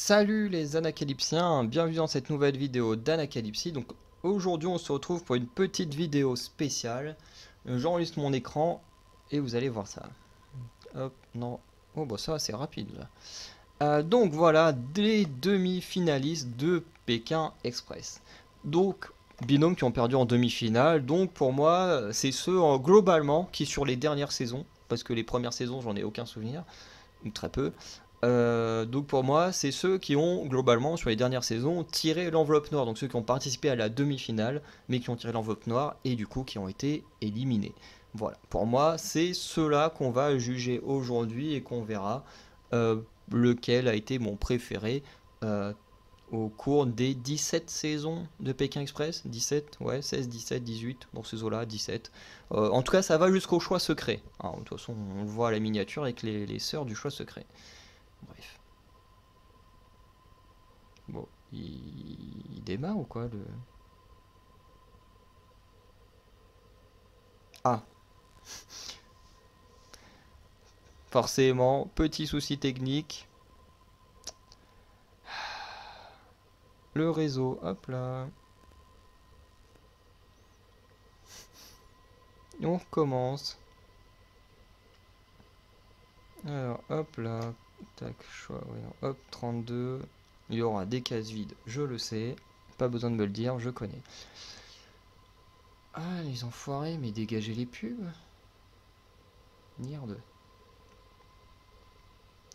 Salut les Anacalypsiens, bienvenue dans cette nouvelle vidéo d'Anacalypsie. Donc aujourd'hui on se retrouve pour une petite vidéo spéciale. J'enregistre mon écran et vous allez voir ça. Hop, non. Oh bah ça c'est rapide là. Donc voilà, les demi-finalistes de Pékin Express. Donc binômes qui ont perdu en demi-finale. Donc pour moi c'est ceux globalement qui sur les dernières saisons, parce que les premières saisons j'en ai aucun souvenir, ou très peu. Donc pour moi, c'est ceux qui ont globalement sur les dernières saisons tiré l'enveloppe noire, donc ceux qui ont participé à la demi-finale, mais qui ont tiré l'enveloppe noire et du coup qui ont été éliminés. Voilà, pour moi, c'est ceux-là qu'on va juger aujourd'hui et qu'on verra lequel a été mon préféré euh, au cours des 17 saisons de Pékin Express. 17, ouais, 16, 17, 18, dans ces eaux-là, 17. En tout cas, ça va jusqu'au choix secret. Alors, de toute façon, on le voit à la miniature avec les sœurs du choix secret. Bref. Bon, il démarre ou quoi le... Ah, forcément, petit souci technique. Le réseau, hop là. Et on recommence. Alors, hop là. Tac, choix, voyons. Hop, 32. Il y aura des cases vides, je le sais. Pas besoin de me le dire, je connais. Ah, les enfoirés, mais dégagez les pubs. Merde.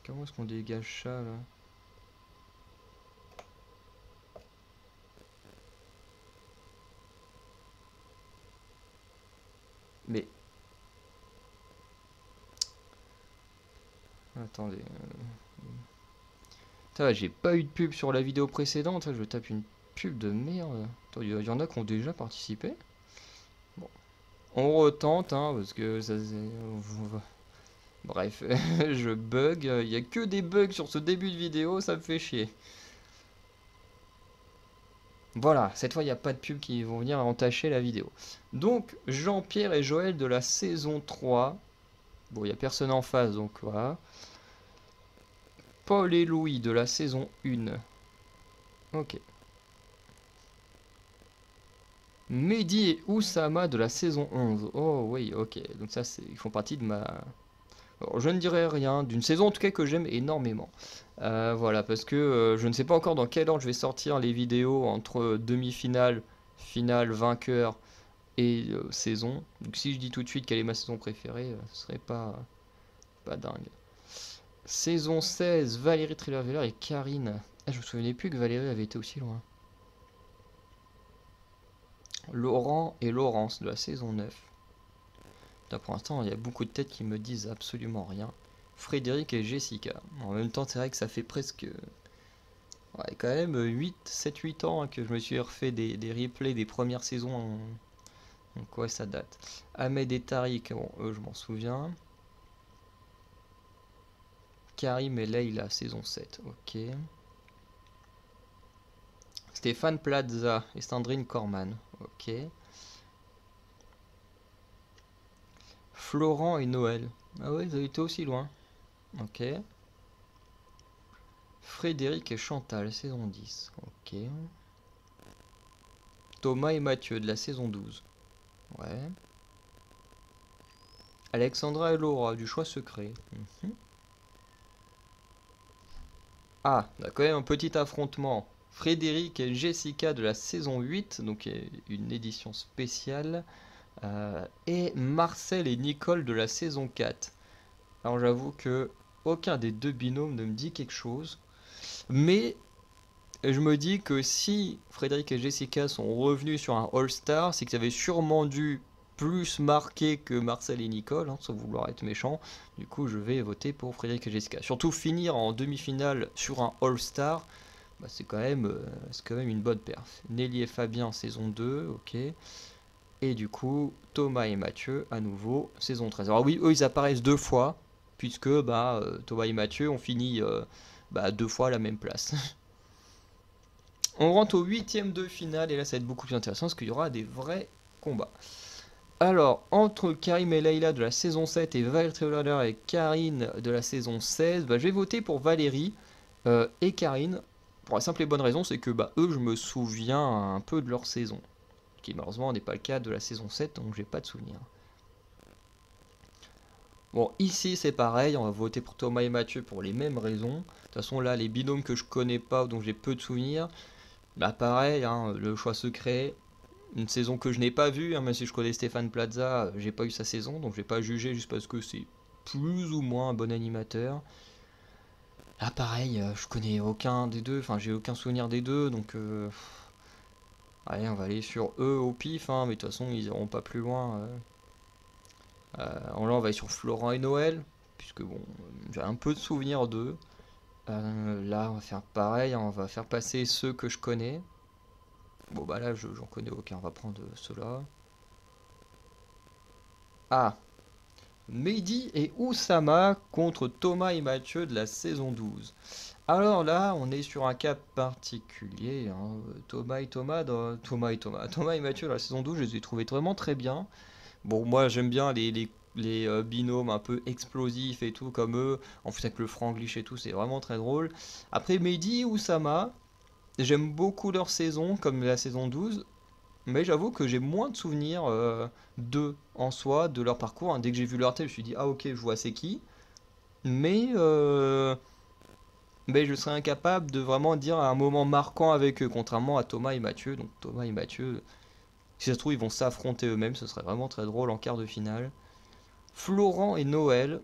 Comment est-ce qu'on dégage ça là? Mais... Attendez. J'ai pas eu de pub sur la vidéo précédente, je tape une pub de merde. Il y en a qui ont déjà participé. Bon. On retente, hein, parce que ça c'est... Bref, je bug. Il n'y a que des bugs sur ce début de vidéo, ça me fait chier. Voilà, cette fois il n'y a pas de pub qui vont venir entacher la vidéo. Donc, Jean-Pierre et Joël de la saison 3. Bon, il n'y a personne en face, donc voilà. Paul et Louis de la saison 1. Ok. Mehdi et Oussama de la saison 11. Oh oui, ok. Donc ça, ils font partie de ma... Alors, je ne dirais rien, d'une saison en tout cas que j'aime énormément. Voilà, parce que je ne sais pas encore dans quel ordre je vais sortir les vidéos entre demi-finale, finale, vainqueur et saison. Donc si je dis tout de suite quelle est ma saison préférée, ce serait pas dingue. Saison 16, Valérie Trierweiler et Karine. Ah, je me souvenais plus que Valérie avait été aussi loin. Laurent et Laurence de la saison 9. Là, pour l'instant, il y a beaucoup de têtes qui me disent absolument rien. Frédéric et Jessica. En même temps, c'est vrai que ça fait presque... Ouais, quand même 7-8 ans que je me suis refait des replays des premières saisons. Donc ouais, ça date. Ahmed et Tariq, bon, eux, je m'en souviens. Karim et Leïla, saison 7, ok. Stéphane Plaza et Sandrine Corman, ok. Florent et Noël. Ah ouais, ils avaient été aussi loin. Ok. Frédéric et Chantal, saison 10. Ok. Thomas et Mathieu de la saison 12. Ouais. Alexandra et Laura du choix secret. Ah, on a quand même un petit affrontement. Frédéric et Jessica de la saison 8, donc une édition spéciale. Et Marcel et Nicole de la saison 4. Alors j'avoue que aucun des deux binômes ne me dit quelque chose. Mais je me dis que si Frédéric et Jessica sont revenus sur un All-Star, c'est qu'ils avaient sûrement dû plus marquer que Marcel et Nicole, hein, sans vouloir être méchant. Du coup, je vais voter pour Frédéric et Jessica. Surtout finir en demi-finale sur un All-Star, bah, c'est quand même une bonne perf. Nelly et Fabien, saison 2, ok. Et du coup, Thomas et Mathieu, à nouveau, saison 13. Alors oui, eux, ils apparaissent deux fois, puisque Thomas et Mathieu ont fini deux fois à la même place. On rentre au huitième de finale, et là, ça va être beaucoup plus intéressant, parce qu'il y aura des vrais combats. Alors, entre Karim et Leïla de la saison 7 et Valérie Trierweiler et Karine de la saison 16, je vais voter pour Valérie. et Karine, pour la simple et bonne raison, c'est que bah, eux, je me souviens un peu de leur saison, qui malheureusement n'est pas le cas de la saison 7, donc j'ai pas de souvenir. Bon, ici c'est pareil, on va voter pour Thomas et Mathieu pour les mêmes raisons. De toute façon, là, les binômes que je connais pas, dont j'ai peu de souvenirs, bah pareil, hein, le choix secret, une saison que je n'ai pas vue, hein, même si je connais Stéphane Plaza, j'ai pas eu sa saison, donc je vais pas juger juste parce que c'est plus ou moins un bon animateur. Là, pareil, je connais aucun des deux, enfin, j'ai aucun souvenir des deux, donc allez, on va aller sur eux au pif, hein, mais de toute façon, ils iront pas plus loin. Là, on va aller sur Florent et Noël, puisque bon, j'ai un peu de souvenirs d'eux. Là, on va faire pareil, on va faire passer ceux que je connais. Bon, bah là, j'en connais aucun, on va prendre ceux-là. Ah, Mehdi et Oussama contre Thomas et Mathieu de la saison 12. Alors là, on est sur un cas particulier, hein. Thomas et Mathieu dans la saison 12, je les ai trouvés vraiment très bien. Bon, moi j'aime bien les binômes un peu explosifs et tout comme eux. En plus avec le franglish et tout, c'est vraiment très drôle. Après Mehdi et Oussama, j'aime beaucoup leur saison comme la saison 12. Mais j'avoue que j'ai moins de souvenirs d'eux en soi, de leur parcours, hein. Dès que j'ai vu leur tête, je me suis dit, ah ok, je vois c'est qui. Mais, euh, mais je serais incapable de vraiment dire un moment marquant avec eux, contrairement à Thomas et Mathieu. Donc Thomas et Mathieu, si ça se trouve, ils vont s'affronter eux-mêmes, ce serait vraiment très drôle en quart de finale. Florent et Noël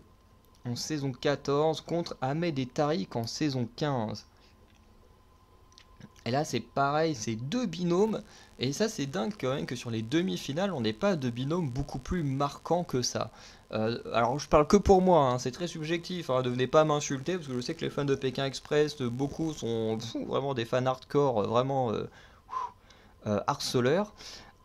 en saison 14 contre Ahmed et Tariq en saison 15. Et là, c'est pareil, c'est deux binômes. Et ça, c'est dingue quand même que sur les demi-finales, on n'ait pas de binôme beaucoup plus marquant que ça. Alors, je parle que pour moi, hein, c'est très subjectif, hein, ne venez pas m'insulter, parce que je sais que les fans de Pékin Express, beaucoup sont vraiment des fans hardcore, vraiment harceleurs.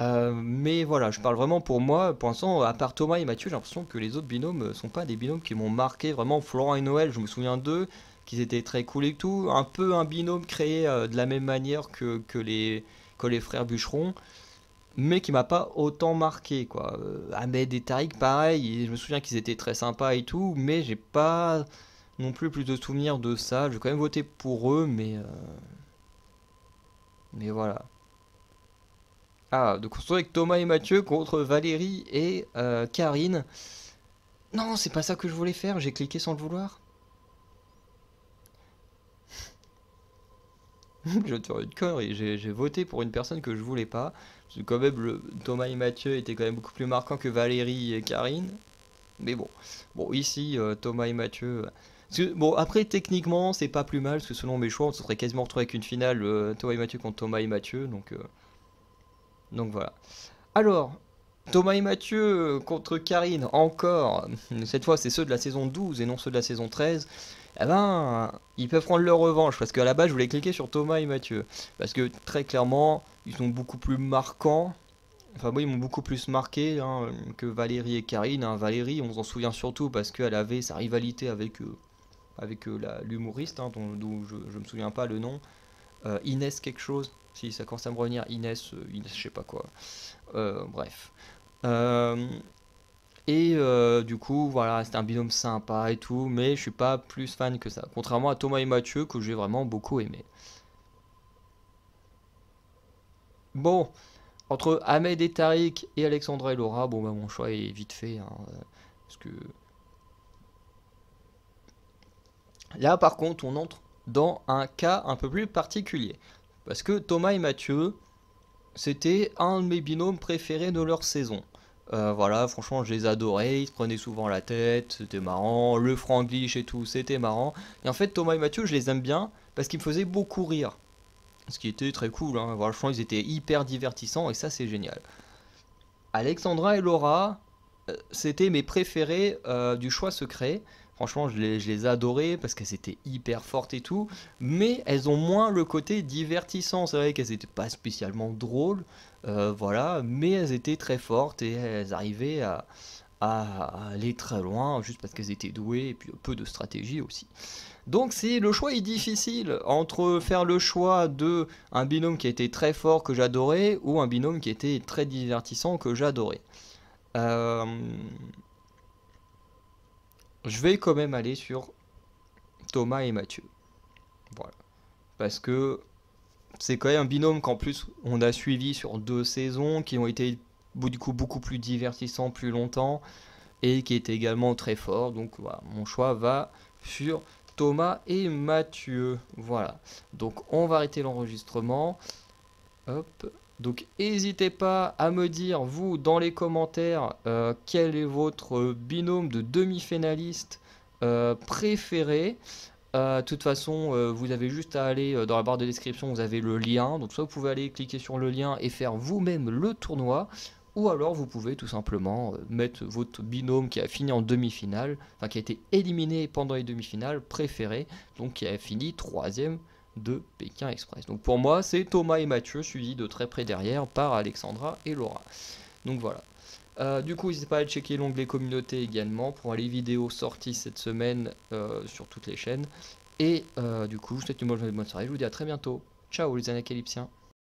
Mais voilà, je parle vraiment pour moi. Pour l'instant, à part Thomas et Mathieu, j'ai l'impression que les autres binômes sont pas des binômes qui m'ont marqué. Vraiment, Florent et Noël, je me souviens d'eux, qu'ils étaient très cool et tout. Un peu un binôme créé de la même manière que les frères Bûcherons, mais qui m'a pas autant marqué, quoi. Ahmed et Tariq, pareil, je me souviens qu'ils étaient très sympas et tout, mais j'ai pas non plus de souvenirs de ça. Je vais quand même voter pour eux, mais voilà. Ah, donc on se retrouve avec Thomas et Mathieu contre Valérie et Karine. Non, c'est pas ça que je voulais faire, j'ai cliqué sans le vouloir. Je vais te faire une connerie, j'ai voté pour une personne que je voulais pas. Parce que quand même, Thomas et Mathieu étaient quand même beaucoup plus marquants que Valérie et Karine. Mais bon, bon ici, Thomas et Mathieu. Bon, après, techniquement, c'est pas plus mal, parce que selon mes choix, on se serait quasiment retrouvé avec une finale Thomas et Mathieu contre Thomas et Mathieu. Donc voilà. Alors, Thomas et Mathieu contre Karine, encore. Cette fois, c'est ceux de la saison 12 et non ceux de la saison 13. Eh ben, ils peuvent prendre leur revanche. Parce qu'à la base, je voulais cliquer sur Thomas et Mathieu. Parce que très clairement, ils sont beaucoup plus marquants. Enfin, moi, ils m'ont beaucoup plus marqué hein, que Valérie et Karine, hein. Valérie, on s'en souvient surtout parce qu'elle avait sa rivalité avec l'humoriste, hein, dont je me souviens pas le nom. Inès quelque chose. Si ça commence à me revenir, Inès je sais pas quoi. Bref. Euh, du coup, voilà, c'était un binôme sympa et tout, mais je suis pas plus fan que ça. Contrairement à Thomas et Mathieu, que j'ai vraiment beaucoup aimé. Bon, entre Ahmed et Tariq et Alexandra et Laura, bon bah mon choix est vite fait, hein, parce que là par contre on entre dans un cas un peu plus particulier. Parce que Thomas et Mathieu, c'était un de mes binômes préférés de leur saison. Voilà, franchement, je les adorais, ils se prenaient souvent la tête, c'était marrant, le franglish et tout, c'était marrant. Et en fait, Thomas et Mathieu, je les aime bien parce qu'ils me faisaient beaucoup rire. Ce qui était très cool, hein. Voilà, franchement, ils étaient hyper divertissants et ça, c'est génial. Alexandra et Laura, c'était mes préférés du choix secret. Franchement, je les adorais parce qu'elles étaient hyper fortes et tout. Mais elles ont moins le côté divertissant. C'est vrai qu'elles n'étaient pas spécialement drôles. Voilà. Mais elles étaient très fortes et elles arrivaient à aller très loin juste parce qu'elles étaient douées et puis un peu de stratégie aussi. Donc c'est le choix est difficile entre faire le choix de un binôme qui était très fort que j'adorais ou un binôme qui était très divertissant que j'adorais. Euh, je vais quand même aller sur Thomas et Mathieu. Voilà. Parce que c'est quand même un binôme qu'en plus on a suivi sur 2 saisons, qui ont été du coup beaucoup plus divertissants plus longtemps, et qui étaient également très forts. Donc voilà, mon choix va sur Thomas et Mathieu. Voilà. Donc on va arrêter l'enregistrement. Hop. Donc n'hésitez pas à me dire, vous, dans les commentaires, quel est votre binôme de demi-finaliste préféré. De toute façon, vous avez juste à aller dans la barre de description, vous avez le lien. Donc soit vous pouvez aller cliquer sur le lien et faire vous-même le tournoi, ou alors vous pouvez tout simplement mettre votre binôme qui a fini en demi-finale, enfin qui a été éliminé pendant les demi-finales, préféré, donc qui a fini 3ème de Pékin Express. Donc pour moi, c'est Thomas et Mathieu, suivis de très près derrière par Alexandra et Laura. Donc voilà. Du coup, n'hésitez pas à checker l'onglet communauté également pour les vidéos sorties cette semaine sur toutes les chaînes. Et du coup, je vous souhaite une bonne soirée. Je vous dis à très bientôt. Ciao les Anacalypsiens.